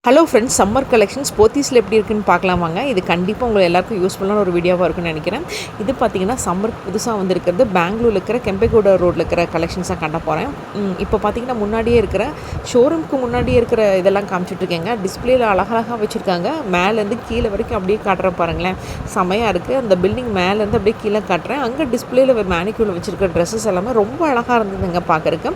Hello friends, summer collections போத்தீஸில் எப்படி இருக்குன்னு பார்க்கலாம் வாங்க. இது கண்டிப்பாக உங்களுக்கு எல்லாருக்கும் யூஸ்ஃபுல்லான ஒரு வீடியோவாக இருக்குன்னு நினைக்கிறேன். இது பார்த்தீங்கன்னா சம்மர் புதுசாக வந்திருக்கிறது பெங்களூரில் இருக்கிற கெம்பேகவுடா ரோட்டில் இருக்கிற கலெக்ஷன்ஸாக காட்ட போகிறேன். இப்போ பார்த்தீங்கன்னா முன்னாடியே இருக்கிற ஷோரூமுக்கு முன்னாடியே இருக்கிற இதெல்லாம் காமிச்சிட்ருக்கேங்க. டிஸ்பிளேயில் அழகழகாக வச்சுருக்காங்க. மேலேருந்து கீழே வரைக்கும் அப்படியே காட்டுறேன் பாருங்களேன், செமையாக இருக்குது. அந்த பில்டிங் மேலேருந்து அப்படியே கீழே காட்டுறேன். அங்கே டிஸ்பிளேயில் மேனிக்யூரில் வச்சுருக்க ட்ரெஸ்ஸஸ் எல்லாமே ரொம்ப அழகாக இருந்ததுங்க பார்க்குறக்கு.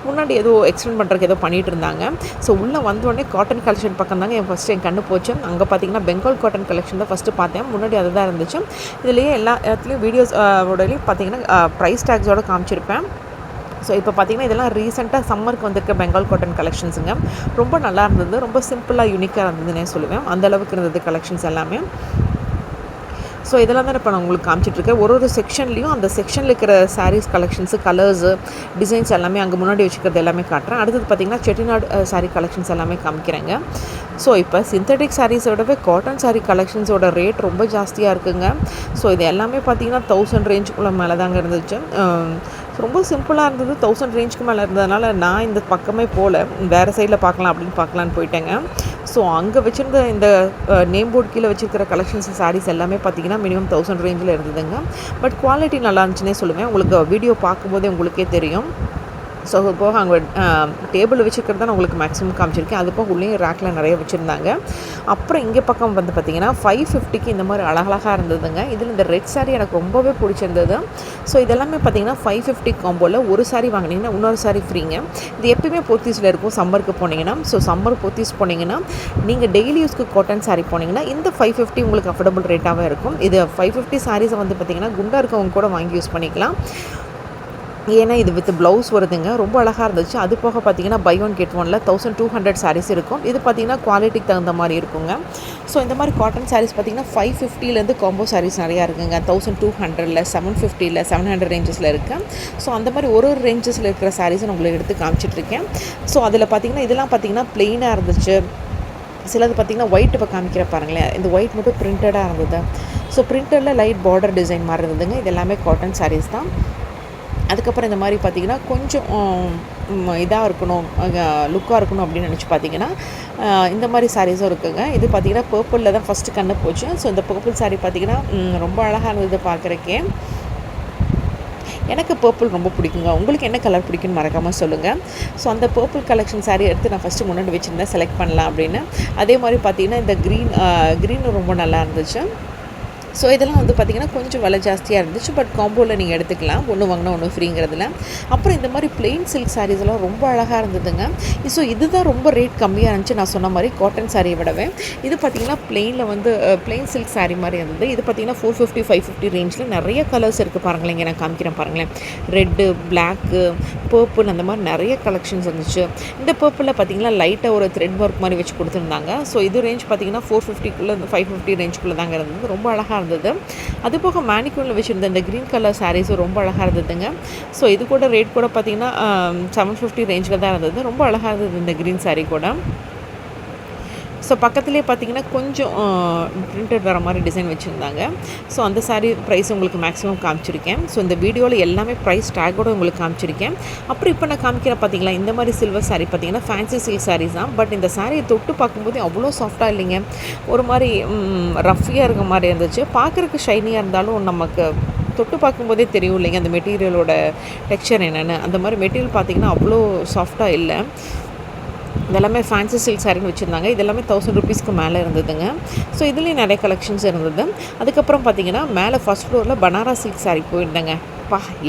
முன்னாடி ஏதோ எக்ஸ்டெண்ட் பண்ணுறதுக்கு ஏதோ பண்ணிகிட்டு இருந்தாங்க. ஸோ உள்ளே வந்தோடனே காட்டன் கலெக்ஷன் பக்கம் தாங்க என் கண்ணு போச்சு. அங்கே பார்த்தீங்கன்னா பெங்கால் காட்டன் கலெக்ஷன் தான் ஃபஸ்ட்டு பார்த்தேன். முன்னாடி அதுதான் இருந்துச்சு. இதுலேயே எல்லா இடத்துலையும் வீடியோஸ் உடலையும் பார்த்தீங்கன்னா ப்ரைஸ் டேக்ஸோடு காமிச்சிருப்பேன். ஸோ இப்போ பார்த்தீங்கன்னா இதெல்லாம் ரீசெண்டாக சம்மருக்கு வந்திருக்க பெங்கால் காட்டன் கலெக்ஷன்ஸுங்க. ரொம்ப நல்லா இருந்தது. ரொம்ப சிம்பிளாக யூனிக்காக இருந்ததுன்னே சொல்லுவேன். அந்தளவுக்கு இருந்தது கலெக்ஷன்ஸ் எல்லாமே. ஸோ இதெல்லாம் தான் இப்போ நான் உங்களுக்கு காமிச்சிட்ருக்கேன். ஒரு செக்ஷன்லேயும் அந்த செக்ஷனில் இருக்கிற சாரீஸ் கலெக்ஷன்ஸு, கலர்ஸு, டிசைன்ஸ் எல்லாமே அங்கே முன்னாடி வச்சுக்கிறது எல்லாமே காட்டுறேன். அடுத்தது பார்த்திங்கன்னா செட்டிநாடு சாரீ கலெக்ஷன்ஸ் எல்லாமே காமிக்கிறேங்க. ஸோ இப்போ சிந்தட்டிக் சாரீஸோடவே காட்டன் சாரீ கலெக்ஷன்ஸோட ரேட் ரொம்ப ஜாஸ்தியாக இருக்குங்க. ஸோ இது எல்லாமே பார்த்திங்கன்னா 1000 ரேஞ்சுக்குள்ளே மேலே தாங்க இருந்துச்சு. ரொம்ப சிம்பிளாக இருந்தது. 1000 ரேஞ்சுக்கு மேலே இருந்ததுனால நான் இந்த பக்கமே போகல, வேறு சைடில் பார்க்கலாம் அப்படின்னு பார்க்கலான்னு போயிட்டேங்க. ஸோ அங்கே வச்சுருந்த இந்த நேம் போர்டு கீழே வச்சுருக்கிற கலெக்ஷன்ஸ் சாரீஸ் எல்லாமே பார்த்திங்கன்னா மினிமம் 1000 ரேஞ்சில் இருந்ததுங்க. பட் குவாலிட்டி நல்லா இருந்துச்சுன்னே சொல்லுவேன். உங்களுக்கு வீடியோ பார்க்கும்போதே உங்களுக்கே தெரியும். ஸோ அது போக அங்கே டேபிள் வச்சுருக்கிறது தான் நான் உங்களுக்கு மேக்ஸிமம் காமிச்சிருக்கேன். அது போக உள்ளேயும் ரேக்கில் நிறைய வச்சுருந்தாங்க. அப்புறம் இங்கே பக்கம் வந்து பார்த்திங்கன்னா 550க்கு இந்த மாதிரி அழகழகாக இருந்ததுங்க. இதில் இந்த ரெட் சாரீ எனக்கு ரொம்பவே பிடிச்சிருந்தது. ஸோ இதெல்லாமே பார்த்திங்கன்னா 550 காம்போவில் ஒரு சாரீ வாங்கினீங்கன்னா இன்னொரு சாரீ ஃப்ரீங்க. இது எப்பயுமே போத்தீஸில் இருக்கும் சம்மருக்கு போனீங்கன்னா. ஸோ சம்மர் போத்தீஸ் போனீங்கன்னா நீங்கள் டெய்லி யூஸ்க்கு காட்டன் சாரீ போனீங்கன்னா இந்த 550 உங்களுக்கு அஃபோர்டபுள் ரேட்டாகவே இருக்கும். இது 550 சாரீஸை வந்து பார்த்திங்கன்னா குண்டாக இருக்கவங்க கூட வாங்கி யூஸ் பண்ணிக்கலாம். ஏன்னா இது வித் ப்ளவுஸ் வருதுங்க. ரொம்ப அழகாக இருந்துச்சு. அது போக பார்த்தீங்கன்னா பை ஒன் கெட் ஒனில் 1200 சாரீஸ் இருக்கும். இது பார்த்திங்கன்னா குவாலிட்டிக்கு தகுந்த மாதிரி இருக்குங்க. ஸோ இந்த மாதிரி காட்டன் சாரீஸ் பார்த்திங்கன்னா 550லேருந்து காம்போ சாரீஸ் நிறையா இருக்குங்க. 1200, 750, 700 ரேஞ்சஸில் இருக்குது. ஸோ அந்த மாதிரி ஒரு ரேஞ்சஸில் இருக்கிற சாரீஸை நான் உங்களுக்கு எடுத்து காமிச்சிட்ருக்கேன். ஸோ அதில் பார்த்திங்கன்னா இதெல்லாம் பார்த்திங்கன்னா ப்ளெயினாக இருந்துச்சு. சிலது பார்த்திங்கன்னா ஒயிட் இப்போ காமிக்கிற பாருங்களேன், இந்த ஒயிட் மட்டும் பிரிண்டடாக இருந்தது. ஸோ பிரிண்டடில் லைட் பார்டர் டிசைன் மாதிரி இருந்ததுங்க. இது எல்லாமே காட்டன் சாரீஸ் தான். அதுக்கப்புறம் இந்த மாதிரி பார்த்திங்கன்னா கொஞ்சம் இதாக இருக்கணும், லுக்காக இருக்கணும் அப்படின்னு நினச்சி பார்த்திங்கன்னா இந்த மாதிரி சாரீஸும் இருக்குங்க. இது பார்த்திங்கன்னா பர்பிளில் தான் ஃபஸ்ட்டு கண்ணு போச்சு. ஸோ இந்த பர்பிள் சாரீ பார்த்திங்கன்னா ரொம்ப அழகாக இருந்தது பார்க்குறக்கே. எனக்கு பர்பிள் ரொம்ப பிடிக்குங்க. உங்களுக்கு என்ன கலர் பிடிக்குன்னு மறக்காமல் சொல்லுங்கள். ஸோ அந்த பர்பிள் கலெக்ஷன் சாரீ எடுத்து நான் ஃபஸ்ட்டு முன்னாடி வச்சுருந்தேன் செலக்ட் பண்ணலாம் அப்படின்னு. அதே மாதிரி பார்த்திங்கன்னா இந்த க்ரீன் ரொம்ப நல்லா இருந்துச்சு. ஸோ இதெல்லாம் வந்து பார்த்திங்கன்னா கொஞ்சம் விலை ஜாஸ்தியாக இருந்துச்சு. பட் காம்போவில் நீங்கள் எடுத்துக்கலாம், ஒன்று வாங்கினா ஒன்று ஃப்ரீங்கிறதுல. அப்புறம் இந்த மாதிரி பிளெயின் சில்க் சாரீஸ் எல்லாம் ரொம்ப அழகாக இருந்ததுங்க. ஸோ இதுதான் ரொம்ப ரேட் கம்மியாக இருந்துச்சு நான் சொன்ன மாதிரி காட்டன் சாரியை விடவே. இது பார்த்திங்கன்னா பிளெயினில் வந்து பிளெயின் சில்க் சாரீ மாதிரி இருந்தது. இது பார்த்திங்கன்னா 450, 550 ரேஞ்சில் நிறைய கலர்ஸ் இருக்குது பாருங்களேன். இங்கே நான் காமிக்கிறேன் பாருங்களேன். ரெட்டு, பிளாக்கு, பர்பிள், அந்த மாதிரி நிறைய கலெக்ஷன்ஸ் இருந்துச்சு. இந்த பர்பிளில் பார்த்திங்கன்னா லைட்டாக ஒரு த்ரெட் ஒர்க் மாதிரி வச்சு கொடுத்துருந்தாங்க. ஸோ இது ரேஞ்ச் பார்த்திங்கன்னா 450க்குள்ளே 550 ரேஞ்சுக்குள்ளே தாங்க இருந்தது. ரொம்ப அழகாக இருந்தது. அது போக மேனிக்யூரில் வச்சுருந்த இந்த க்ரீன் கலர் சாரீஸும் ரொம்ப அழகாக இருந்ததுங்க. ஸோ இது கூட ரேட் கூட பார்த்திங்கன்னா 750 ரேஞ்சில் தான் இருந்தது. ரொம்ப அழகாக இருந்தது இந்த க்ரீன் சாரீ கூட. ஸோ பக்கத்துலேயே பார்த்திங்கன்னா கொஞ்சம் பிரிண்டட் வர மாதிரி டிசைன் வச்சுருந்தாங்க. ஸோ அந்த சாரீ ப்ரைஸ் உங்களுக்கு மேக்ஸிமம் காமிச்சிருக்கேன். ஸோ இந்த வீடியோவில் எல்லாமே ப்ரைஸ் டேக்கோடு உங்களுக்கு காமிச்சிருக்கேன். அப்புறம் இப்போ நான் காமிக்கிற பார்த்திங்களா இந்த மாதிரி சில்வர் சாரீ பார்த்திங்கன்னா ஃபேன்சி சில்க் சாரீஸ் தான். பட் இந்த சாரியை தொட்டு பார்க்கும்போது அவ்வளோ சாஃப்டாக இல்லைங்க, ஒரு மாதிரி ரஃபியாக இருக்க மாதிரி இருந்துச்சு. பார்க்குறக்கு ஷைனியாக இருந்தாலும் நமக்கு தொட்டு பார்க்கும்போதே தெரியும் இல்லைங்க அந்த மெட்டீரியலோட டெக்ஸ்சர் என்னென்னு. அந்த மாதிரி மெட்டீரியல் பார்த்திங்கன்னா அவ்வளோ சாஃப்டாக இல்லை. இதெல்லாமே ஃபேன்சி சில்க் சாரின்னு வச்சுருந்தாங்க. இதெல்லாமே 1000 ருபீஸ்க்கு மேலே இருந்ததுங்க. ஸோ இதுலேயும் நிறைய கலெக்ஷன்ஸ் இருந்தது. அதுக்கப்புறம் பார்த்திங்கன்னா மேலே ஃபஸ்ட் ஃப்ளோரில் பனாரஸ் சில்க் சாரீ போயிருந்தேங்க.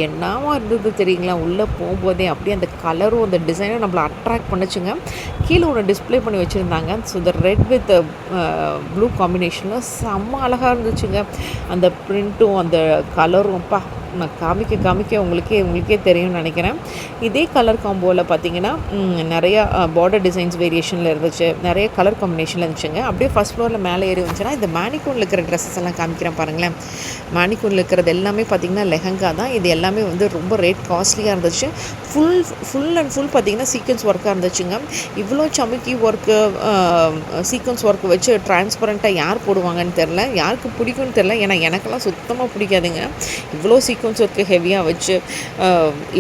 என்னவா இருந்தது தெரியுங்களா, உள்ளே போகும்போதே அப்படியே அந்த கலரும் அந்த டிசைனும் நம்மளை அட்ராக்ட் பண்ணிச்சுங்க. கீழே ஒன்று டிஸ்பிளே பண்ணி வச்சுருந்தாங்க. ஸோ இந்த ரெட் வித் ப்ளூ காம்பினேஷனில் செம்ம அழகாக இருந்துச்சுங்க. அந்த ப்ரிண்ட்டும் அந்த கலரும் நான் காமிக்க உங்களுக்கே தெரியும்னு நினைக்கிறேன். இதே கலர் காம்போவில் பார்த்திங்கன்னா நிறையா பார்டர் டிசைன்ஸ் வேரியேஷனில் இருந்துச்சு, நிறைய கலர் காம்பினேஷனில் இருந்துச்சுங்க. அப்படியே ஃபஸ்ட் ஃப்ளோரில் மேலே ஏறி வந்துச்சுன்னா இந்த மேனிக்கூனில் இருக்கிற ட்ரெஸ்ஸஸ் எல்லாம் காமிக்கிறேன் பாருங்களேன். மேனிக்கூனில் இருக்கிறது எல்லாமே பார்த்திங்கன்னா லெஹங்கா தான். தான். இது எல்லாமே வந்து ரொம்ப ரேட் காஸ்ட்லியாக இருந்துச்சு. ஃபுல் அண்ட் ஃபுல் பார்த்திங்கன்னா சீக்வென்ஸ் ஒர்க்காக இருந்துச்சுங்க. இவ்வளோ சமைக்கி ஒர்க்கு சீக்வென்ஸ் ஒர்க் வச்சு டிரான்ஸ்பரண்ட்டாக யார் போடுவாங்கன்னு தெரில, யாருக்கு பிடிக்கும்னு தெரில. ஏன்னா எனக்கெல்லாம் சுத்தமாக பிடிக்காதுங்க. இவ்வளோ சீக்வென்ஸ் ஒர்க்கு ஹெவியாக வச்சு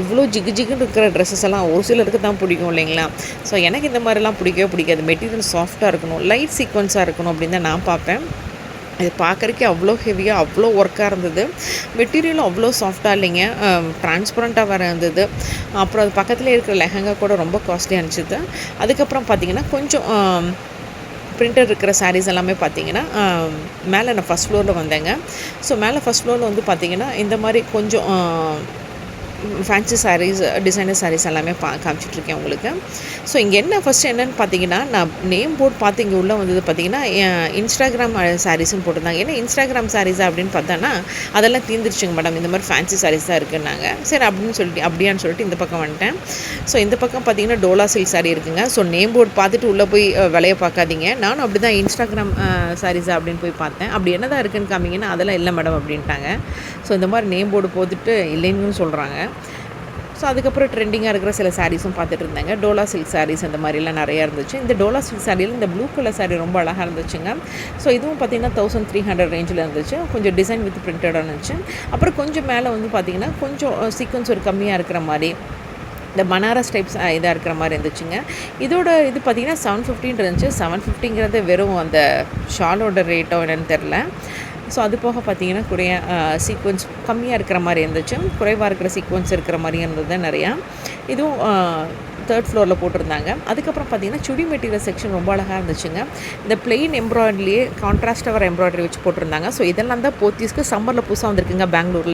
இவ்வளோ ஜிகுன்னு இருக்கிற ட்ரெஸ்ஸஸ் எல்லாம் ஒரு சிலருக்கு தான் பிடிக்கும் இல்லைங்களா? ஸோ எனக்கு இந்த மாதிரிலாம் பிடிக்கவே பிடிக்காது. மெட்டீரியல் சாஃப்டாக இருக்கணும், லைட் சீக்வென்ஸாக இருக்கணும் அப்படின்னு தான் நான் பார்ப்பேன். இது பார்க்குறக்கே அவ்வளோ ஹெவியாக அவ்வளோ ஒர்க்காக இருந்தது. மெட்டீரியலும் அவ்வளோ சாஃப்டாக இல்லைங்க, ட்ரான்ஸ்பரண்ட்டாக வேறு இருந்தது. அப்புறம் அது பக்கத்தில் இருக்கிற லெஹங்கா கூட ரொம்ப காஸ்ட்லியாக இருந்துச்சு. அதுக்கப்புறம் பார்த்திங்கன்னா கொஞ்சம் பிரிண்டர் இருக்கிற சாரீஸ் எல்லாமே பார்த்திங்கன்னா மேலே நான் ஃபஸ்ட் ஃப்ளோரில் வந்தேங்க. ஸோ மேலே ஃபஸ்ட் ஃப்ளோரில் வந்து பார்த்திங்கன்னா இந்த மாதிரி கொஞ்சம் ஃபேன்சி சாரீஸ், டிசைனர் சாரீஸ் எல்லாமே காமிச்சிட்ருக்கேன் உங்களுக்கு. ஸோ இங்கே ஃபஸ்ட்டு என்னென்னு பார்த்தீங்கன்னா, நான் நேம் போர்டு பார்த்து இங்கே உள்ளே வந்தது பார்த்தீங்கன்னா இன்ஸ்டாகிராம் சாரீஸ்ன்னு போட்டிருந்தாங்க. ஏன்னா இன்ஸ்டாகிராம் சாரீஸா அப்படின்னு பார்த்தோன்னா அதெல்லாம் தீர்ந்துருச்சுங்க மேடம், இந்த மாதிரி ஃபேன்சி சாரீஸ் தான் இருக்குன்னாங்க. சரி அப்படியான்னு சொல்லிட்டு இந்த பக்கம் வந்துட்டேன். ஸோ இந்த பக்கம் பார்த்தீங்கன்னா டோலா சில்க் சாரீ இருக்குங்க. ஸோ நேம் போர்டு பார்த்துட்டு உள்ளே போய் விலையை பார்க்காதீங்க. நானும் அப்படி தான் இன்ஸ்டாகிராம் சாரீஸா அப்படின்னு போய் பார்த்தேன். அப்படி என்ன தான் இருக்குன்னு காமிங்கன்னா அதெல்லாம் இல்லை மேடம் அப்படின்ட்டாங்க. ஸோ இந்த மாதிரி நேம் போர்டு போட்டுட்டு இல்லைன்னு சொல்கிறாங்க. ஸோ அதுக்கப்புறம் ட்ரெண்டிங்காக இருக்கிற சில சாரீஸும் பார்த்துட்டு இருந்தாங்க. டோலா சில்க் சாரீஸ் அந்த மாதிரிலாம் நிறையா இருந்துச்சு. இந்த டோலா சில்க் சாரியில் இந்த ப்ளூ கலர் சாரீ ரொம்ப அழகாக இருந்துச்சுங்க. ஸோ இதுவும் பார்த்திங்கன்னா 1300 ரேஞ்சில் இருந்துச்சு. கொஞ்சம் டிசைன் வித் பிரிண்டடாக இருந்துச்சு. அப்புறம் கொஞ்சம் மேலே வந்து பார்த்திங்கன்னா கொஞ்சம் சீக்வன்ஸ் ஒரு கம்மியாக இருக்கிற மாதிரி இந்த பனாரஸ் டைப்ஸ் இதாக இருக்கிற மாதிரி இருந்துச்சுங்க. இதோட இது பார்த்திங்கன்னா 750 இருந்துச்சு. 750ங்கிறது வெறும் அந்த ஷாலோட ரேட்டோ என்னன்னு தெரில. ஸோ அது போக பார்த்திங்கன்னா சீக்வன்ஸ் கம்மியாக இருக்கிற மாதிரி இருந்துச்சு, குறைவாக இருக்கிற சீக்வன்ஸ் இருக்கிற மாதிரியும் இருந்தது நிறையா. இதுவும் 3rd ஃப்ளோரில் போட்டிருந்தாங்க. அதுக்கப்புறம் பார்த்திங்கன்னா சுடி மெட்டீரியல் செக்ஷன் ரொம்ப அழகாக இருந்துச்சுங்க. இந்த பிளெயின் எம்ப்ராய்டரிலேயே கான்ட்ராஸ்ட்டாக வர எம்ப்ராய்டரி வச்சு போட்டிருந்தாங்க. ஸோ இதெல்லாம் தான் போத்தீஸ்க்கு சம்மரில் புதுசாக வந்திருக்குங்க பெங்களூரில்.